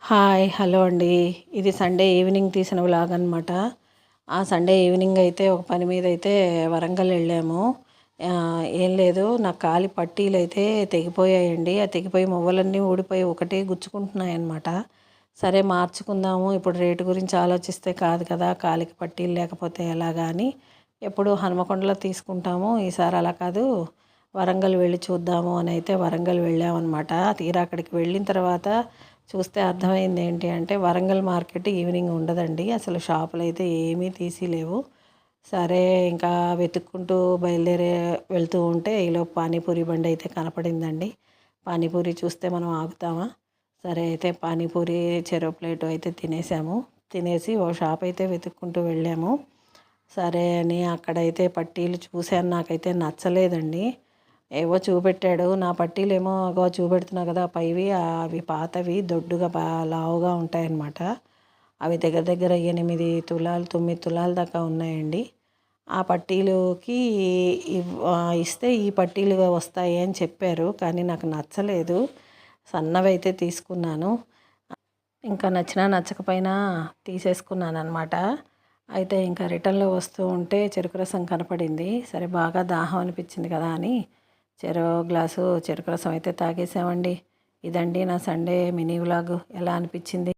Hi hello అండి. ఇది Sunday evening తీసిన వ్లాగ్ అనమాట. ఆ సండే ఈవినింగ్ అయితే ఒక పని మీద అయితే వరంగల్ వెళ్ళాము. ఏం లేదు, నా కాలి పట్టీలు అయితే తెగిపోయాయండి. ఆ తెగిపోయి మువ్వలన్నీ ఊడిపోయి ఒకటి గుచ్చుకుంటున్నాయి అన్నమాట. సరే మార్చుకుందాము, ఇప్పుడు రేటు గురించి ఆలోచిస్తే కాదు కదా, కాలికి పట్టీలు లేకపోతే ఎలాగా అని ఎప్పుడు హనుమకొండలో తీసుకుంటాము. ఈసారి అలా కాదు, వరంగల్ వెళ్ళి చూద్దాము అని అయితే వరంగల్ వెళ్ళామన్నమాట. తీరా అక్కడికి వెళ్ళిన తర్వాత చూస్తే అర్థమైంది ఏంటి అంటే, వరంగల్ మార్కెట్ ఈవినింగ్ ఉండదండి. అసలు షాపులు అయితే ఏమీ తీసి లేవు. సరే ఇంకా వెతుక్కుంటూ బయలుదేరి వెళ్తూ ఉంటే ఈలోపు పానీపూరి బండి అయితే కనపడిందండి. పానీపూరి చూస్తే మనం ఆగుతామా? సరే అయితే పానీపూరి చెరో ప్లేటు అయితే తినేసాము. తినేసి ఓ షాప్ అయితే వెతుక్కుంటూ వెళ్ళాము. సరే అని అక్కడైతే పట్టీలు చూశాను, నాకైతే నచ్చలేదండి. ఏవో చూపెట్టాడు, నా పట్టీలు ఏమో అగో చూపెడుతున్నా కదా పైవి, అవి పాతవి దొడ్డుగా లావుగా ఉంటాయన్నమాట. అవి దగ్గర దగ్గర 8 తులాలు 9 తులాల దాకా ఉన్నాయండి. ఆ పట్టీలుకి ఇస్తే ఈ పట్టీలు వస్తాయి అని చెప్పారు, కానీ నాకు నచ్చలేదు. సన్నవి అయితే తీసుకున్నాను. ఇంకా నచ్చినా నచ్చకపోయినా తీసేసుకున్నాను అనమాట. అయితే ఇంకా రిటర్న్లో వస్తూ ఉంటే చెరుకు రసం కనపడింది. సరే బాగా దాహం అనిపించింది కదా అని చెరో గ్లాసు చెరుకు రసం అయితే తాగేసామండి. ఇదండి నా సండే మినీ వ్లాగ్. ఎలా అనిపించింది?